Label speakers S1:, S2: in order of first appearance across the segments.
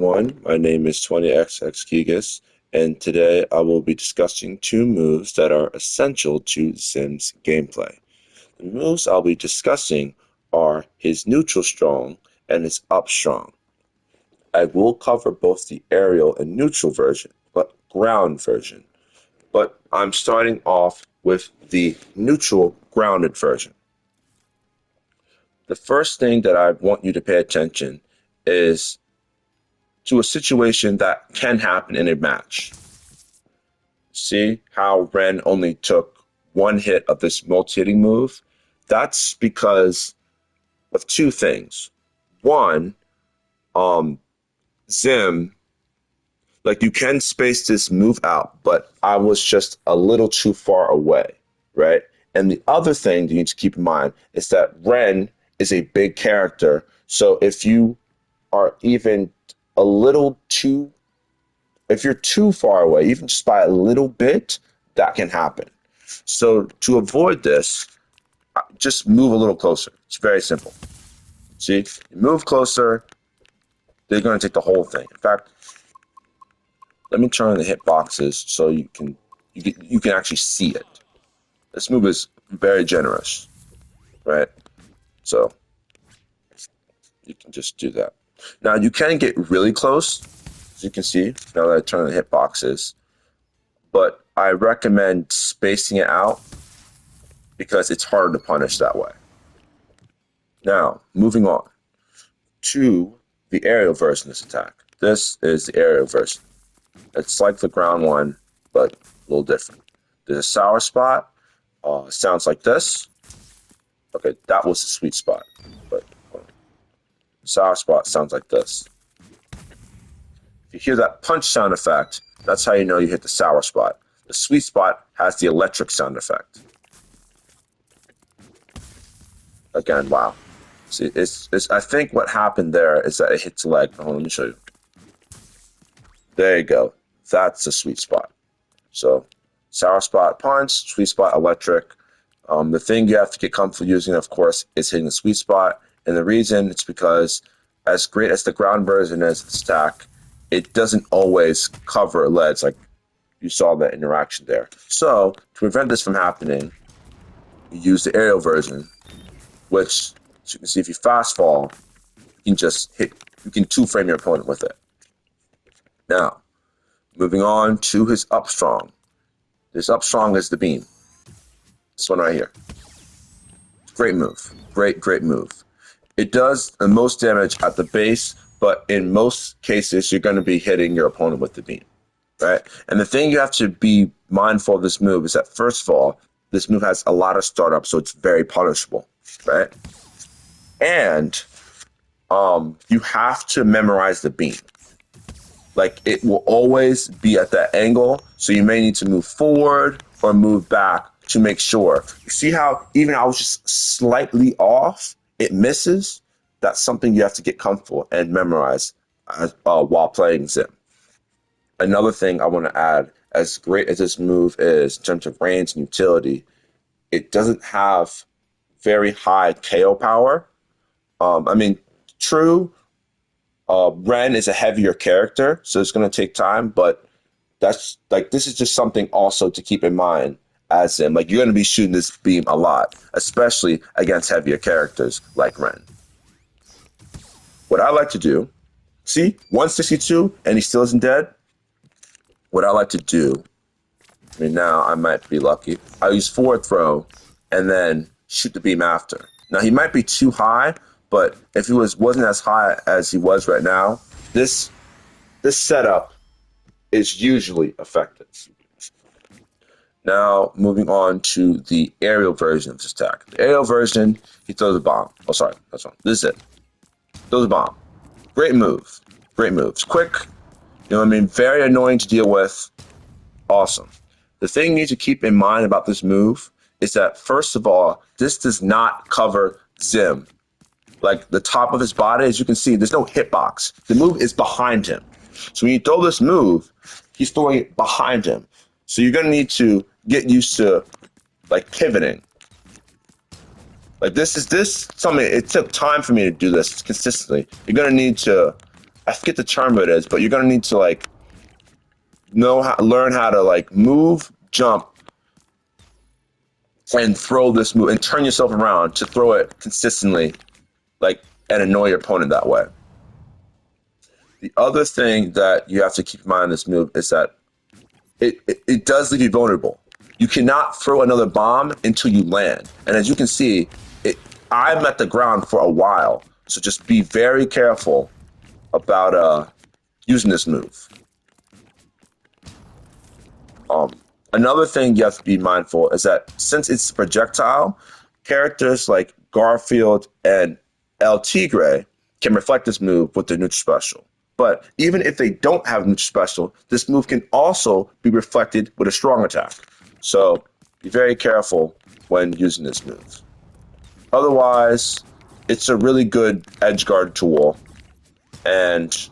S1: everyone, my name is 20XX and today I will be discussing two moves that are essential to Zim's gameplay. The moves I'll be discussing are his neutral strong and his up strong. I will cover both the aerial and neutral version, but ground version. But I'm starting off with the neutral grounded version. The first thing that I want you to pay attention is to a situation that can happen in a match. See how Ren only took one hit of this multi-hitting move? That's because of two things. One, Zim, like you can space this move out, but I was just a little too far away, right? And the other thing you need to keep in mind is that Ren is a big character, so if you are even a little too, if you're too far away, even just by a little bit, that can happen. So to avoid this, just move a little closer. It's very simple. See, you move closer, they're going to take the whole thing. In fact, let me turn on the hitboxes so you can actually see it. This move is very generous, right? So you can just do that. Now you can get really close, as you can see, now that I turn on the hitboxes, but I recommend spacing it out because it's harder to punish that way. Now, moving on to the aerial version of this attack. This is the aerial version. It's like the ground one, but a little different. There's a sour spot, sounds like this. Okay, that was the sweet spot, but sour spot sounds like this. If you hear that punch sound effect, that's how you know you hit the sour spot. The sweet spot has the electric sound effect. Again, wow. See, I think what happened there is that it hits the leg. Hold on, let me show you. There you go. That's the sweet spot. So, sour spot punch, sweet spot electric. The thing you have to get comfortable using, of course, is hitting the sweet spot. And the reason it's because as great as the ground version is of stack, it doesn't always cover leads like you saw that interaction there. So to prevent this from happening, you use the aerial version, which as you can see if you fast fall, you can two-frame your opponent with it. Now, moving on to his up strong. This up strong is the beam. This one right here. Great move. Great move. It does the most damage at the base, but in most cases, you're going to be hitting your opponent with the beam, right? And the thing you have to be mindful of this move is that, first of all, this move has a lot of startup, so it's very punishable, right? And you have to memorize the beam. Like, it will always be at that angle, so you may need to move forward or move back to make sure. You see how even I was just slightly off? It misses. That's something you have to get comfortable and memorize while playing Zim. Another thing I want to add, as great as this move is in terms of range and utility, it doesn't have very high KO power. True, Ren is a heavier character, so it's going to take time, but this is just something also to keep in mind. As in, like, you're going to be shooting this beam a lot, especially against heavier characters like Ren. What I like to do, see, 162, and he still isn't dead. What I like to do, now I might be lucky. I use forward throw and then shoot the beam after. Now, he might be too high, but if he wasn't as high as he was right now, this setup is usually effective. Now, moving on to the aerial version of this attack. The aerial version, he throws a bomb. Oh, sorry, that's wrong. This is it. Throws a bomb. Great move. Great moves. Quick. Very annoying to deal with. Awesome. The thing you need to keep in mind about this move is that, first of all, this does not cover Zim. Like, the top of his body, as you can see, there's no hitbox. The move is behind him. So when you throw this move, he's throwing it behind him. So you're going to need to get used to, like, pivoting. Like, this something, it took time for me to do this consistently. You're going to need to I forget the term it is, but you're gonna need to like learn how to like move, jump, and throw this move and turn yourself around to throw it consistently, like and annoy your opponent that way. The other thing that you have to keep in mind in this move is that it does leave you vulnerable. You cannot throw another bomb until you land. And as you can see, I'm at the ground for a while. So just be very careful about using this move. Um, Another thing you have to be mindful is that since it's projectile, characters like Garfield and El Tigre can reflect this move with their neutral special. But even if they don't have neutral special, this move can also be reflected with a strong attack. So be very careful when using this move. Otherwise, it's a really good edge guard tool, and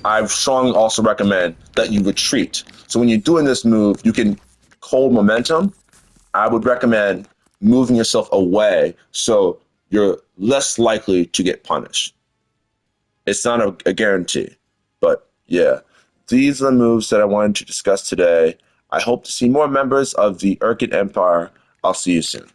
S1: I strongly also recommend that you retreat. So when you're doing this move, you can hold momentum. I would recommend moving yourself away so you're less likely to get punished. It's not a guarantee, but yeah, these are the moves that I wanted to discuss today. I hope to see more members of the Urket Empire. I'll see you soon.